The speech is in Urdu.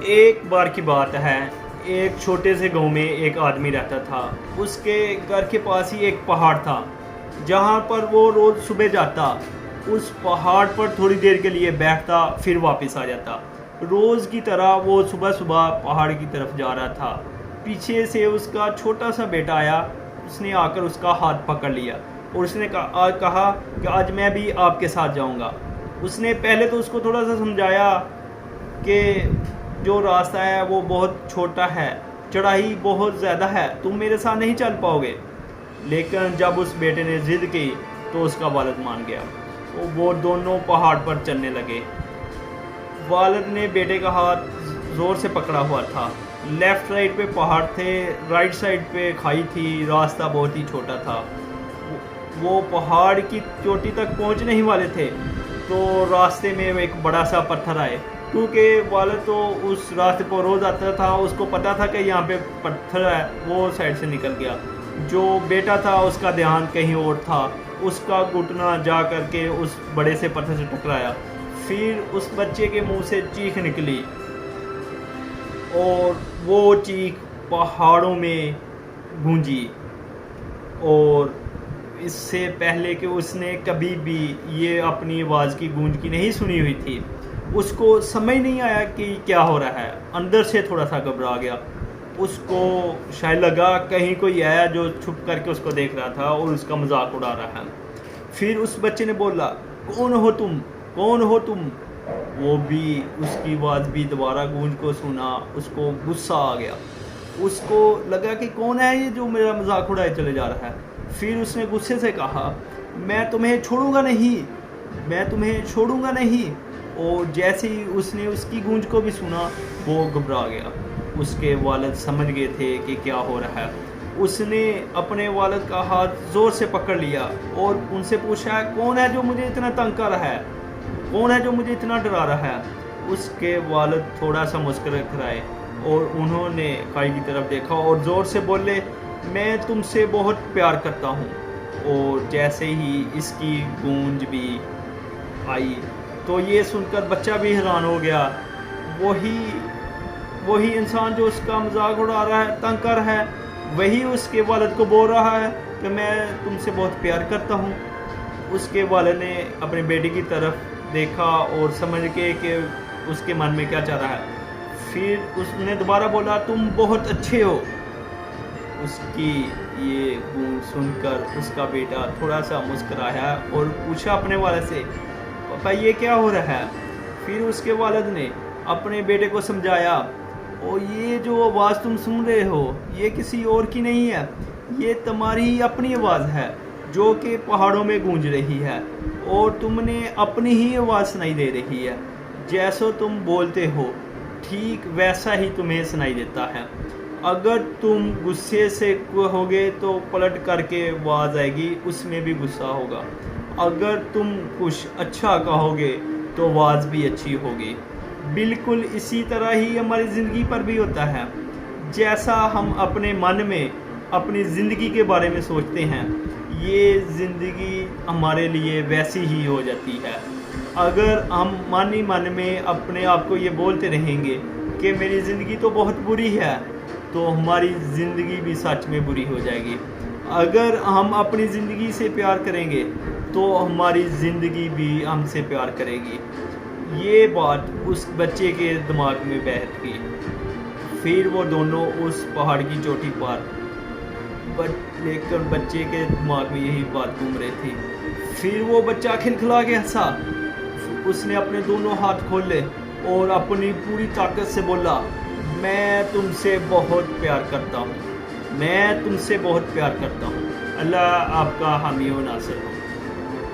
ایک بار کی بات ہے، ایک چھوٹے سے گاؤں میں ایک آدمی رہتا تھا۔ اس کے گھر کے پاس ہی ایک پہاڑ تھا جہاں پر وہ روز صبح جاتا، اس پہاڑ پر تھوڑی دیر کے لیے بیٹھتا، پھر واپس آ جاتا۔ روز کی طرح وہ صبح صبح پہاڑ کی طرف جا رہا تھا۔ پیچھے سے اس کا چھوٹا سا بیٹا آیا، اس نے آ کر اس کا ہاتھ پکڑ لیا اور اس نے کہا کہ آج میں بھی آپ کے ساتھ جاؤں گا۔ اس نے پہلے تو اس کو تھوڑا سا سمجھایا کہ جو راستہ ہے وہ بہت چھوٹا ہے، چڑھائی بہت زیادہ ہے، تم میرے ساتھ نہیں چل پاؤ گے۔ لیکن جب اس بیٹے نے ضد کی تو اس کا والد مان گیا، وہ دونوں پہاڑ پر چلنے لگے۔ والد نے بیٹے کا ہاتھ زور سے پکڑا ہوا تھا۔ لیفٹ رائٹ پہ پہاڑ تھے، رائٹ سائڈ پہ کھائی تھی، راستہ بہت ہی چھوٹا تھا۔ وہ پہاڑ کی چوٹی تک پہنچنے ہی والے تھے تو راستے میں ایک بڑا سا پتھر آئے۔ کیونکہ والد تو اس راستے پر روز آتا تھا، اس کو پتا تھا کہ یہاں پہ پتھر ہے، وہ سائڈ سے نکل گیا۔ جو بیٹا تھا اس کا دھیان کہیں اور تھا، اس کا گھٹنا جا کر کے اس بڑے سے پتھر سے ٹکرایا۔ پھر اس بچے کے منہ سے چیخ نکلی اور وہ چیخ پہاڑوں میں گونجی، اور اس سے پہلے کہ اس نے کبھی بھی یہ اپنی آواز کی گونج کی نہیں سنی ہوئی تھی۔ اس کو سمجھ نہیں آیا کہ کیا ہو رہا ہے، اندر سے تھوڑا سا گھبرا گیا۔ اس کو شاید لگا کہیں کوئی آیا جو چھپ کر کے اس کو دیکھ رہا تھا اور اس کا مذاق اڑا رہا ہے۔ پھر اس بچے نے بولا، کون ہو تم، کون ہو تم؟ وہ بھی اس کی آواز بھی دوبارہ گونج کو سنا، اس کو غصہ آ گیا۔ اس کو لگا کہ کون ہے یہ جو میرا مذاق اڑائے چلے جا رہا ہے۔ پھر اس نے غصے سے کہا، میں تمہیں چھوڑوں گا نہیں، میں تمہیں چھوڑوں گا نہیں۔ اور جیسے ہی اس نے اس کی گونج کو بھی سنا وہ گھبرا گیا۔ اس کے والد سمجھ گئے تھے کہ کیا ہو رہا ہے۔ اس نے اپنے والد کا ہاتھ زور سے پکڑ لیا اور ان سے پوچھا، کون ہے جو مجھے اتنا تنگ کر رہا ہے، کون ہے جو مجھے اتنا ڈرا رہا ہے؟ اس کے والد تھوڑا سا مسکرائے اور انہوں نے کھائی کی طرف دیکھا اور زور سے بولے، میں تم سے بہت پیار کرتا ہوں۔ اور جیسے ہی اس کی گونج بھی آئی تو یہ سن کر بچہ بھی حیران ہو گیا۔ وہی انسان جو اس کا مذاق اڑا رہا ہے، تنگ کر رہا ہے، وہی اس کے والد کو بول رہا ہے کہ میں تم سے بہت پیار کرتا ہوں۔ اس کے والد نے اپنے بیٹے کی طرف دیکھا اور سمجھ کے کہ اس کے من میں کیا چل رہا ہے۔ پھر اس نے دوبارہ بولا، تم بہت اچھے ہو۔ اس کی یہ گونج سن کر اس کا بیٹا تھوڑا سا مسکرایا اور پوچھا اپنے والد سے، پاپا یہ کیا ہو رہا ہے؟ پھر اس کے والد نے اپنے بیٹے کو سمجھایا، اور یہ جو آواز تم سن رہے ہو یہ کسی اور کی نہیں ہے، یہ تمہاری اپنی آواز ہے جو کہ پہاڑوں میں گونج رہی ہے، اور تم نے اپنی ہی آواز سنائی دے رہی ہے۔ جیسا تم بولتے ہو ٹھیک ویسا ہی تمہیں سنائی دیتا ہے۔ اگر تم غصے سے کہوگے تو پلٹ کر کے آواز آئے گی، اس میں بھی غصہ ہوگا۔ اگر تم کچھ اچھا کہو گے تو آواز بھی اچھی ہوگی۔ بالکل اسی طرح ہی ہماری زندگی پر بھی ہوتا ہے۔ جیسا ہم اپنے من میں اپنی زندگی کے بارے میں سوچتے ہیں، یہ زندگی ہمارے لیے ویسی ہی ہو جاتی ہے۔ اگر ہم من میں اپنے آپ کو یہ بولتے رہیں گے کہ میری زندگی تو بہت بری ہے، تو ہماری زندگی بھی سچ میں بری ہو جائے گی۔ اگر ہم اپنی زندگی سے پیار کریں گے تو ہماری زندگی بھی ہم سے پیار کرے گی۔ یہ بات اس بچے کے دماغ میں بیٹھ گئی۔ پھر وہ دونوں اس پہاڑ کی چوٹی پر، لیکن بچے کے دماغ میں یہی بات گھوم رہی تھی۔ پھر وہ بچہ کھلکھلا کے ہنسا، اس نے اپنے دونوں ہاتھ کھولے اور اپنی پوری طاقت سے بولا، میں تم سے بہت پیار کرتا ہوں، میں تم سے بہت پیار کرتا ہوں۔ اللہ آپ کا حامی و ناصر ہو۔